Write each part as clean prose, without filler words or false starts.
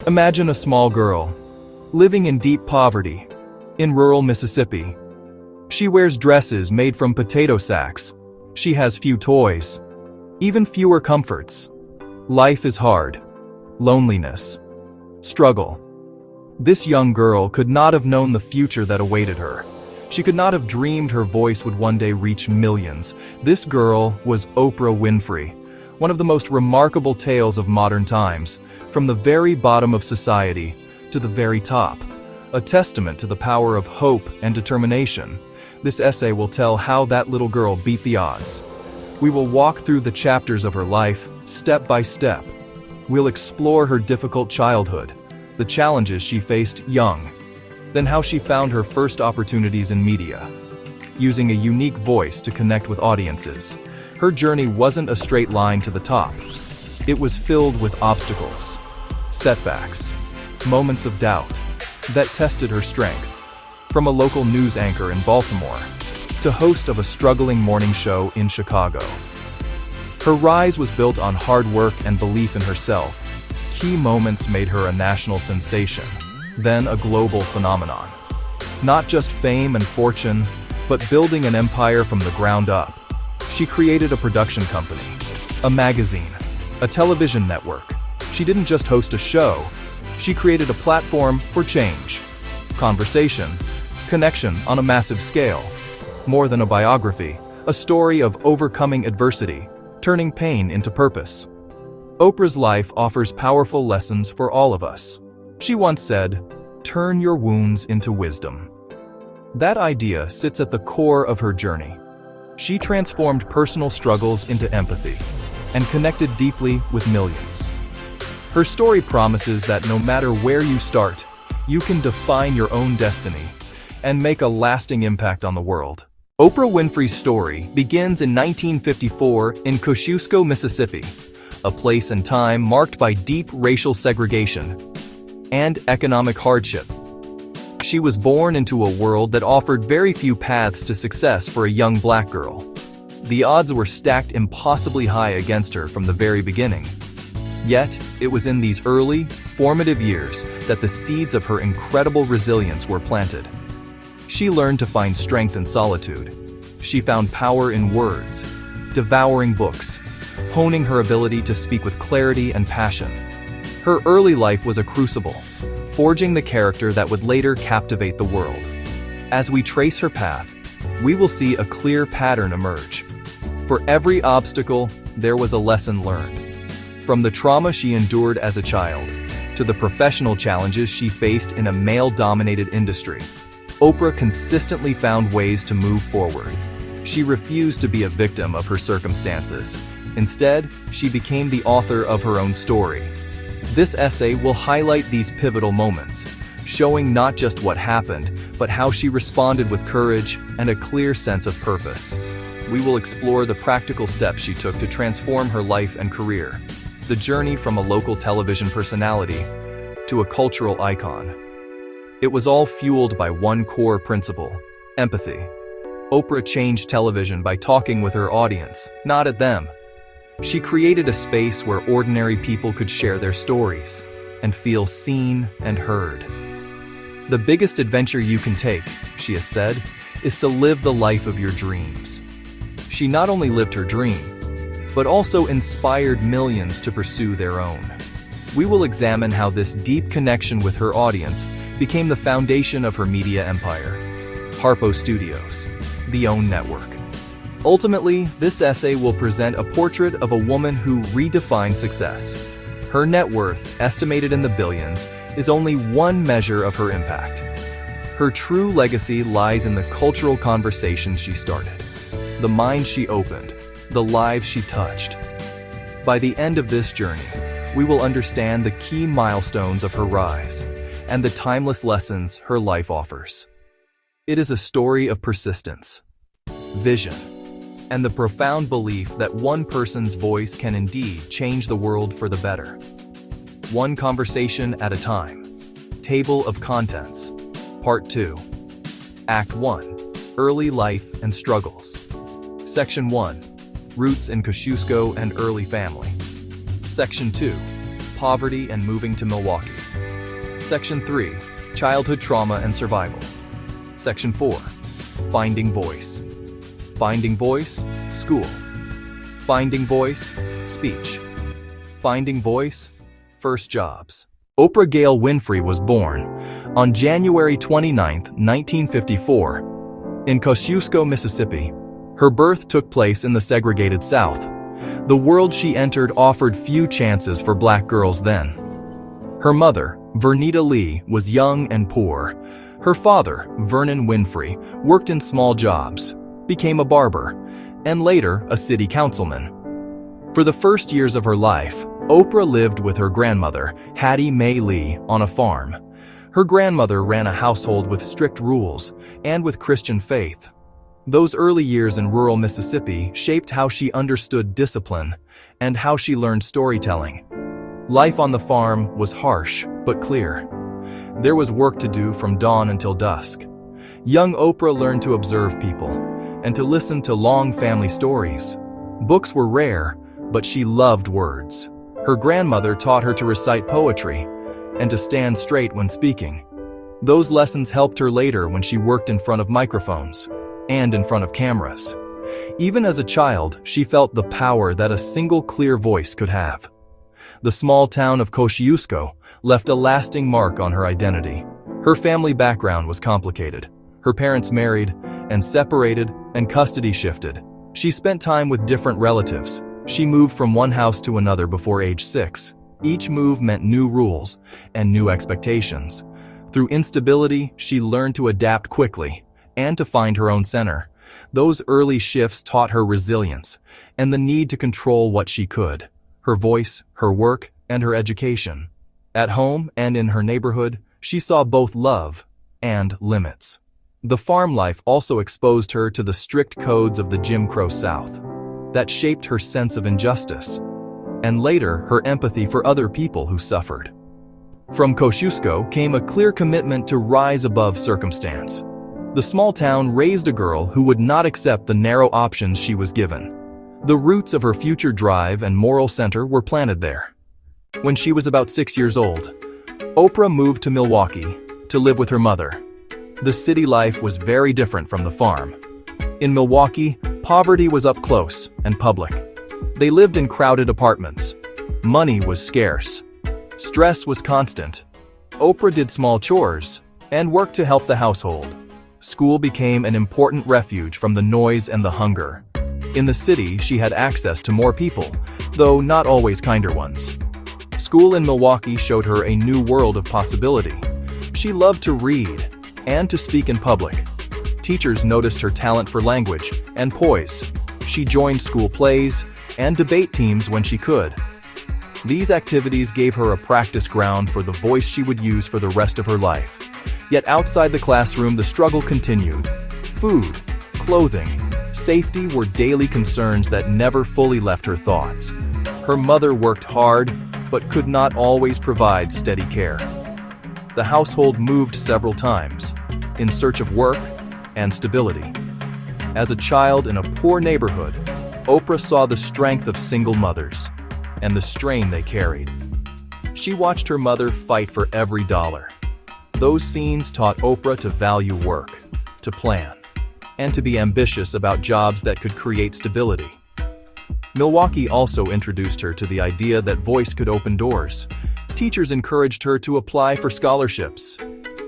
Imagine a small girl, living in deep poverty, in rural Mississippi. She wears dresses made from potato sacks. She has few toys, even fewer comforts. Life is hard. Loneliness. Struggle. This young girl could not have known the future that awaited her. She could not have dreamed her voice would one day reach millions. This girl was Oprah Winfrey, one of the most remarkable tales of modern times, from the very bottom of society to the very top. A testament to the power of hope and determination. This essay will tell how that little girl beat the odds. We will walk through the chapters of her life, step by step. We'll explore her difficult childhood, the challenges she faced young, then how she found her first opportunities in media. Using a unique voice to connect with audiences, her journey wasn't a straight line to the top. It was filled with obstacles, setbacks, moments of doubt that tested her strength. From a local news anchor in Baltimore to host of a struggling morning show in Chicago. Her rise was built on hard work and belief in herself. Key moments made her a national sensation, then a global phenomenon. Not just fame and fortune, but building an empire from the ground up. She created a production company, a magazine, a television network. She didn't just host a show, she created a platform for change, conversation, connection on a massive scale. More than a biography, a story of overcoming adversity, turning pain into purpose. Oprah's life offers powerful lessons for all of us. She once said, "Turn your wounds into wisdom." That idea sits at the core of her journey. She transformed personal struggles into empathy and connected deeply with millions. Her story promises that no matter where you start, you can define your own destiny and make a lasting impact on the world. Oprah Winfrey's story begins in 1954 in Kosciuszko, Mississippi, a place and time marked by deep racial segregation and economic hardship. She was born into a world that offered very few paths to success for a young black girl. The odds were stacked impossibly high against her from the very beginning. Yet, it was in these early, formative years that the seeds of her incredible resilience were planted. She learned to find strength in solitude. She found power in words, devouring books, honing her ability to speak with clarity and passion. Her early life was a crucible, forging the character that would later captivate the world. As we trace her path, we will see a clear pattern emerge. For every obstacle, there was a lesson learned. From the trauma she endured as a child, to the professional challenges she faced in a male-dominated industry, Oprah consistently found ways to move forward. She refused to be a victim of her circumstances. Instead, she became the author of her own story. This essay will highlight these pivotal moments, showing not just what happened, but how she responded with courage and a clear sense of purpose. We will explore the practical steps she took to transform her life and career, the journey from a local television personality to a cultural icon. It was all fueled by one core principle: empathy. Oprah changed television by talking with her audience, not at them. She created a space where ordinary people could share their stories and feel seen and heard. The biggest adventure you can take, she has said, is to live the life of your dreams. She not only lived her dream, but also inspired millions to pursue their own. We will examine how this deep connection with her audience became the foundation of her media empire. Harpo Studios, the OWN network. Ultimately, this essay will present a portrait of a woman who redefined success. Her net worth, estimated in the billions, is only one measure of her impact. Her true legacy lies in the cultural conversations she started, the minds she opened, the lives she touched. By the end of this journey, we will understand the key milestones of her rise and the timeless lessons her life offers. It is a story of persistence, vision, and the profound belief that one person's voice can indeed change the world for the better. One conversation at a time. Table of Contents. Part 2. Act 1. Early Life and Struggles. Section 1. Roots in Kosciuszko and Early Family. Section 2. Poverty and Moving to Milwaukee. Section 3. Childhood trauma and survival. Section 4. Finding voice. Finding voice, school. Finding voice, speech. Finding voice, first jobs. Oprah Gail Winfrey was born on January 29, 1954, in Kosciuszko, Mississippi. Her birth took place in the segregated South. The world she entered offered few chances for black girls then. Her mother, Vernita Lee, was young and poor. Her father, Vernon Winfrey, worked in small jobs, became a barber, and later a city councilman. For the first years of her life, Oprah lived with her grandmother, Hattie Mae Lee, on a farm. Her grandmother ran a household with strict rules and with Christian faith. Those early years in rural Mississippi shaped how she understood discipline and how she learned storytelling. Life on the farm was harsh but clear. There was work to do from dawn until dusk. Young Oprah learned to observe people and to listen to long family stories. Books were rare, but she loved words. Her grandmother taught her to recite poetry and to stand straight when speaking. Those lessons helped her later when she worked in front of microphones and in front of cameras. Even as a child, she felt the power that a single clear voice could have. The small town of Kosciuszko left a lasting mark on her identity. Her family background was complicated. Her parents married and separated, and custody shifted. She spent time with different relatives. She moved from one house to another before age 6. Each move meant new rules and new expectations. Through instability, she learned to adapt quickly and to find her own center. Those early shifts taught her resilience and the need to control what she could: her voice, her work, and her education. At home and in her neighborhood, she saw both love and limits. The farm life also exposed her to the strict codes of the Jim Crow South that shaped her sense of injustice, and later her empathy for other people who suffered. From Kosciuszko came a clear commitment to rise above circumstance. The small town raised a girl who would not accept the narrow options she was given. The roots of her future drive and moral center were planted there. When she was about 6 years old, Oprah moved to Milwaukee to live with her mother. The city life was very different from the farm. In Milwaukee, poverty was up close and public. They lived in crowded apartments. Money was scarce. Stress was constant. Oprah did small chores and worked to help the household. School became an important refuge from the noise and the hunger. In the city, she had access to more people, though not always kinder ones. School in Milwaukee showed her a new world of possibility. She loved to read and to speak in public. Teachers noticed her talent for language and poise. She joined school plays and debate teams when she could. These activities gave her a practice ground for the voice she would use for the rest of her life. Yet outside the classroom, the struggle continued. Food, clothing, safety were daily concerns that never fully left her thoughts. Her mother worked hard, but could not always provide steady care. The household moved several times, in search of work and stability. As a child in a poor neighborhood, Oprah saw the strength of single mothers and the strain they carried. She watched her mother fight for every dollar. Those scenes taught Oprah to value work, to plan, and to be ambitious about jobs that could create stability. Milwaukee also introduced her to the idea that voice could open doors. Teachers encouraged her to apply for scholarships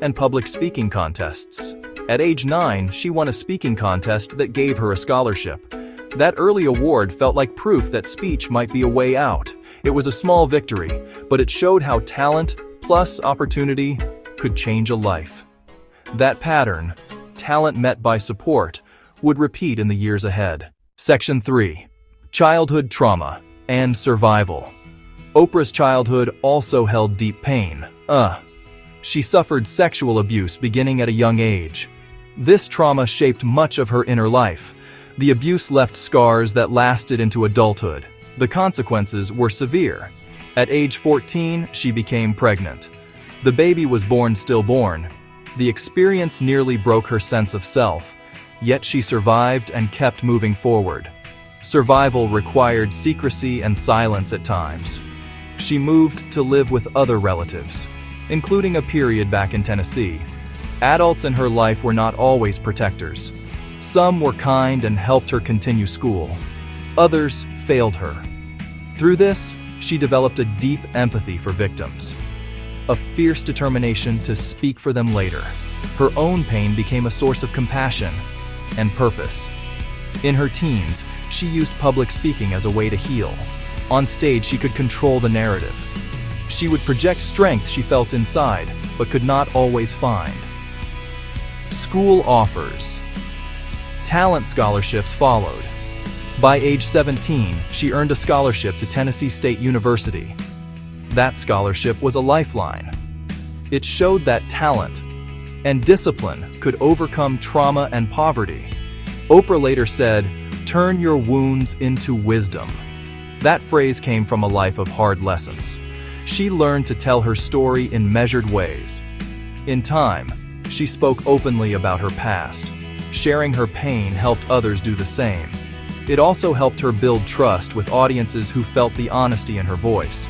and public speaking contests. At age 9, she won a speaking contest that gave her a scholarship. That early award felt like proof that speech might be a way out. It was a small victory, but it showed how talent plus opportunity could change a life. That pattern, talent met by support, would repeat in the years ahead. Section 3. Childhood trauma and survival. Oprah's childhood also held deep pain. She suffered sexual abuse beginning at a young age. This trauma shaped much of her inner life. The abuse left scars that lasted into adulthood. The consequences were severe. At age 14, she became pregnant. The baby was born stillborn. The experience nearly broke her sense of self, yet she survived and kept moving forward. Survival required secrecy and silence at times. She moved to live with other relatives. including a period back in Tennessee. Adults in her life were not always protectors. Some were kind and helped her continue school. Others failed her. Through this, she developed a deep empathy for victims, a fierce determination to speak for them later. Her own pain became a source of compassion and purpose. In her teens, she used public speaking as a way to heal. On stage, she could control the narrative. She would project strength she felt inside, but could not always find. School offers. Talent scholarships followed. By age 17, she earned a scholarship to Tennessee State University. That scholarship was a lifeline. It showed that talent and discipline could overcome trauma and poverty. Oprah later said, "Turn your wounds into wisdom." That phrase came from a life of hard lessons. She learned to tell her story in measured ways. In time, she spoke openly about her past. Sharing her pain helped others do the same. It also helped her build trust with audiences who felt the honesty in her voice.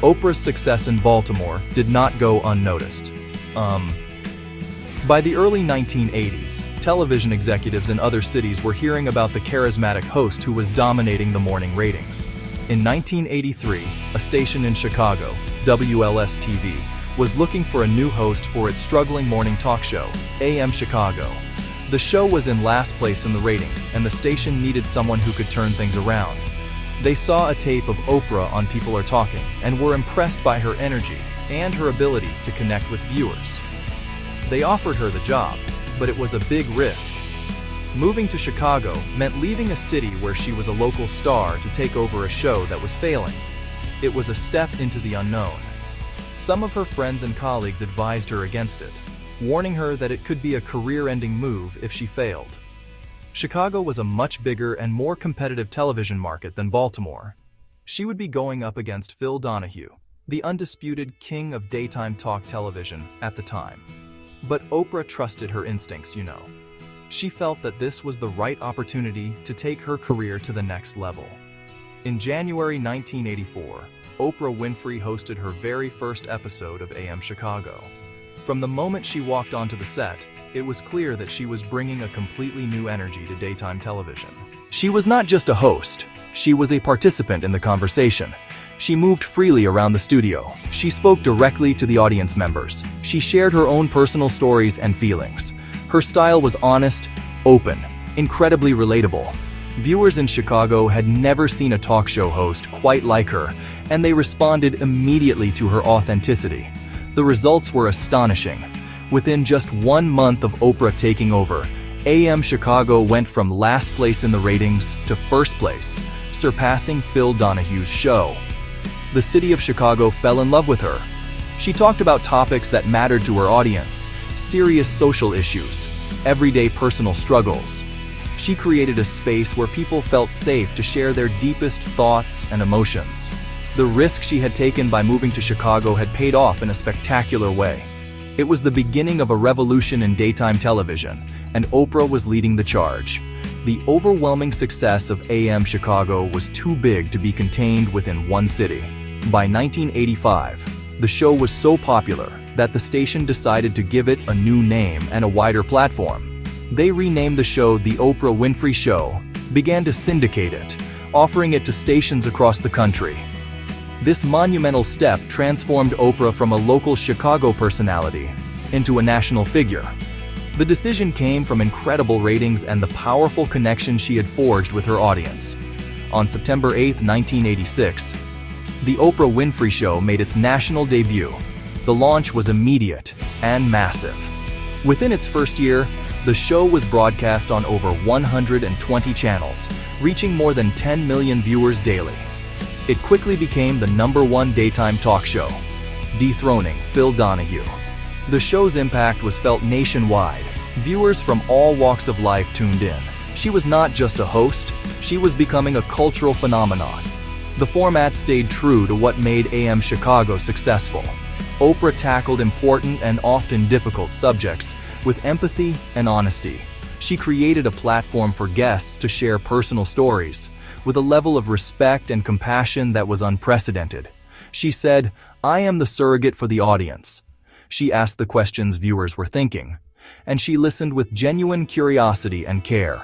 Oprah's success in Baltimore did not go unnoticed. By the early 1980s, television executives in other cities were hearing about the charismatic host who was dominating the morning ratings. In 1983, a station in Chicago, WLS-TV, was looking for a new host for its struggling morning talk show, AM Chicago. The show was in last place in the ratings, and the station needed someone who could turn things around. They saw a tape of Oprah on People Are Talking and were impressed by her energy and her ability to connect with viewers. They offered her the job, but it was a big risk. Moving to Chicago meant leaving a city where she was a local star to take over a show that was failing. It was a step into the unknown. Some of her friends and colleagues advised her against it, warning her that it could be a career-ending move if she failed. Chicago was a much bigger and more competitive television market than Baltimore. She would be going up against Phil Donahue, the undisputed king of daytime talk television at the time. But Oprah trusted her instincts, She felt that this was the right opportunity to take her career to the next level. In January 1984, Oprah Winfrey hosted her very first episode of AM Chicago. From the moment she walked onto the set, it was clear that she was bringing a completely new energy to daytime television. She was not just a host, she was a participant in the conversation. She moved freely around the studio. She spoke directly to the audience members. She shared her own personal stories and feelings. Her style was honest, open, incredibly relatable. Viewers in Chicago had never seen a talk show host quite like her, and they responded immediately to her authenticity. The results were astonishing. Within just 1 month of Oprah taking over, AM Chicago went from last place in the ratings to first place, surpassing Phil Donahue's show. The city of Chicago fell in love with her. She talked about topics that mattered to her audience, serious social issues, everyday personal struggles. She created a space where people felt safe to share their deepest thoughts and emotions. The risk she had taken by moving to Chicago had paid off in a spectacular way. It was the beginning of a revolution in daytime television, and Oprah was leading the charge. The overwhelming success of AM Chicago was too big to be contained within one city. By 1985, the show was so popular that the station decided to give it a new name and a wider platform. They renamed the show The Oprah Winfrey Show, began to syndicate it, offering it to stations across the country. This monumental step transformed Oprah from a local Chicago personality into a national figure. The decision came from incredible ratings and the powerful connection she had forged with her audience. On September 8, 1986, The Oprah Winfrey Show made its national debut. The launch was immediate and massive. Within its first year, the show was broadcast on over 120 channels, reaching more than 10 million viewers daily. It quickly became the #1 daytime talk show, dethroning Phil Donahue. The show's impact was felt nationwide. Viewers from all walks of life tuned in. She was not just a host, she was becoming a cultural phenomenon. The format stayed true to what made AM Chicago successful. Oprah tackled important and often difficult subjects with empathy and honesty. She created a platform for guests to share personal stories with a level of respect and compassion that was unprecedented. She said, "I am the surrogate for the audience. She asked the questions viewers were thinking, and she listened with genuine curiosity and care.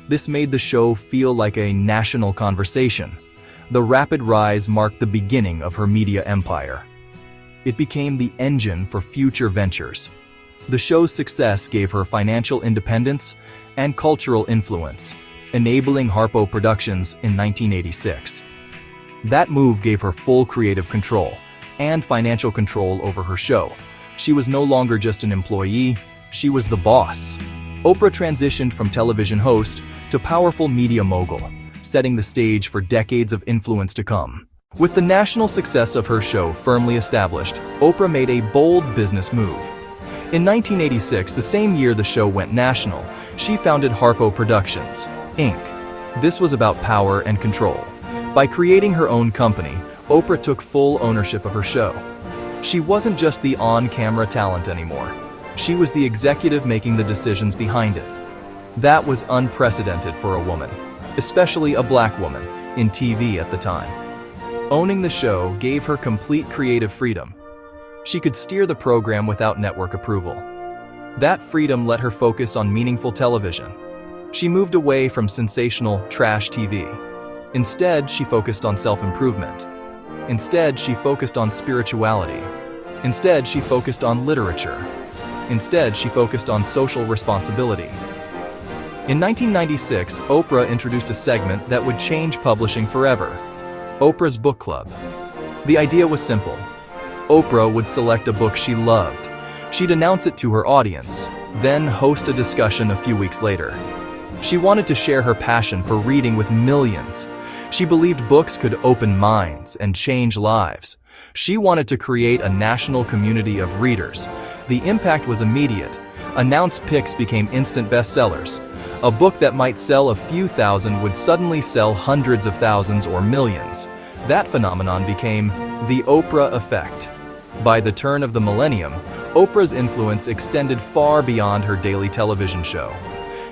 This made the show feel like a national conversation. The rapid rise marked the beginning of her media empire. It became the engine for future ventures. The show's success gave her financial independence and cultural influence, enabling Harpo Productions in 1986. That move gave her full creative control and financial control over her show. She was no longer just an employee, she was the boss. Oprah transitioned from television host to powerful media mogul, setting the stage for decades of influence to come. With the national success of her show firmly established, Oprah made a bold business move. In 1986, the same year the show went national, she founded Harpo Productions, Inc. This was about power and control. By creating her own company, Oprah took full ownership of her show. She wasn't just the on-camera talent anymore. She was the executive making the decisions behind it. That was unprecedented for a woman, especially a black woman, in TV at the time. Owning the show gave her complete creative freedom. She could steer the program without network approval. That freedom let her focus on meaningful television. She moved away from sensational trash TV. Instead, she focused on self-improvement. Instead, she focused on spirituality. Instead, she focused on literature. Instead, she focused on social responsibility. In 1996, Oprah introduced a segment that would change publishing forever: Oprah's Book Club. The idea was simple. Oprah would select a book she loved. She'd announce it to her audience, then host a discussion a few weeks later. She wanted to share her passion for reading with millions. She believed books could open minds and change lives. She wanted to create a national community of readers. The impact was immediate. Announced picks became instant bestsellers. A book that might sell a few thousand would suddenly sell hundreds of thousands or millions. That phenomenon became the Oprah effect. By the turn of the millennium, Oprah's influence extended far beyond her daily television show.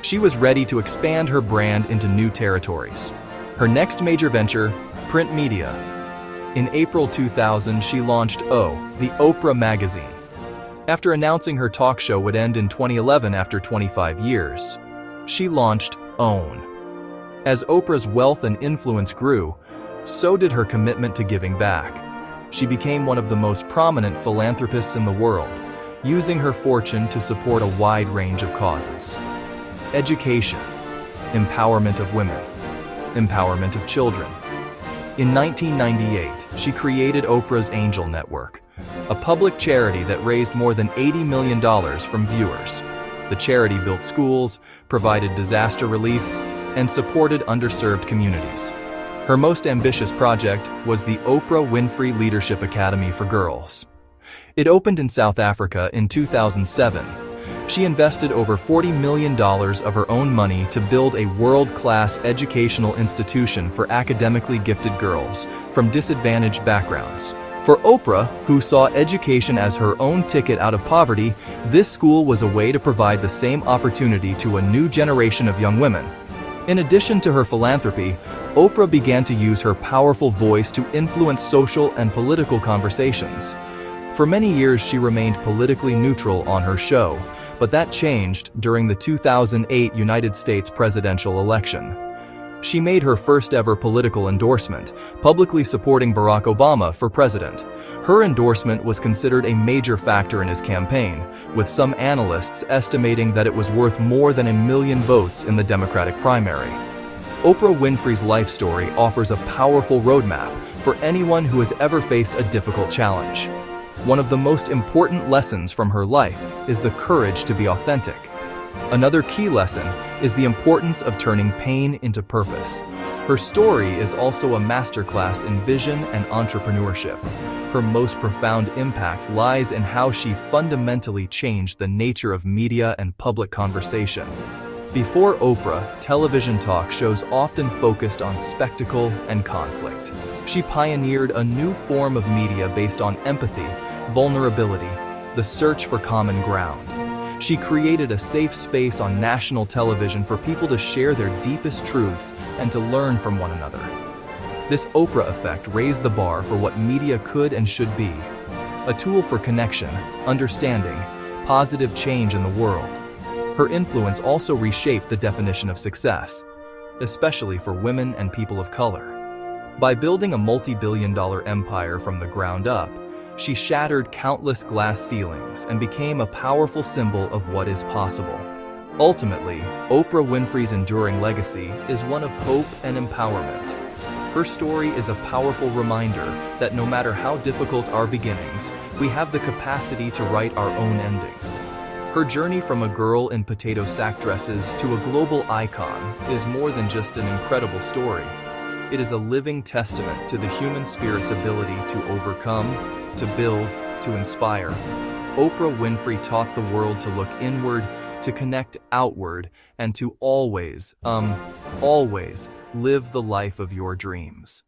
She was ready to expand her brand into new territories. Her next major venture, print media. In April 2000, she launched the Oprah magazine. After announcing her talk show would end in 2011 after 25 years, she launched OWN. As Oprah's wealth and influence grew, so did her commitment to giving back. She became one of the most prominent philanthropists in the world, using her fortune to support a wide range of causes. Education, empowerment of women, empowerment of children. In 1998, she created Oprah's Angel Network, a public charity that raised more than $80 million from viewers. The charity built schools, provided disaster relief, and supported underserved communities. Her most ambitious project was the Oprah Winfrey Leadership Academy for Girls. It opened in South Africa in 2007. She invested over $40 million of her own money to build a world-class educational institution for academically gifted girls from disadvantaged backgrounds. For Oprah, who saw education as her own ticket out of poverty, this school was a way to provide the same opportunity to a new generation of young women. In addition to her philanthropy, Oprah began to use her powerful voice to influence social and political conversations. For many years, she remained politically neutral on her show, but that changed during the 2008 United States presidential election. She made her first ever political endorsement, publicly supporting Barack Obama for president. Her endorsement was considered a major factor in his campaign, with some analysts estimating that it was worth more than 1 million votes in the Democratic primary. Oprah Winfrey's life story offers a powerful roadmap for anyone who has ever faced a difficult challenge. One of the most important lessons from her life is the courage to be authentic. Another key lesson is the importance of turning pain into purpose. Her story is also a masterclass in vision and entrepreneurship. Her most profound impact lies in how she fundamentally changed the nature of media and public conversation. Before Oprah, television talk shows often focused on spectacle and conflict. She pioneered a new form of media based on empathy, vulnerability, the search for common ground. She created a safe space on national television for people to share their deepest truths and to learn from one another. This Oprah effect raised the bar for what media could and should be. a tool for connection, understanding, positive change in the world. Her influence also reshaped the definition of success, especially for women and people of color. By building a multi-billion-dollar empire from the ground up, she shattered countless glass ceilings and became a powerful symbol of what is possible. Ultimately, Oprah Winfrey's enduring legacy is one of hope and empowerment. Her story is a powerful reminder that no matter how difficult our beginnings, we have the capacity to write our own endings. Her journey from a girl in potato sack dresses to a global icon is more than just an incredible story. It is a living testament to the human spirit's ability to overcome, to build, to inspire. Oprah Winfrey taught the world to look inward, to connect outward, and to always live the life of your dreams.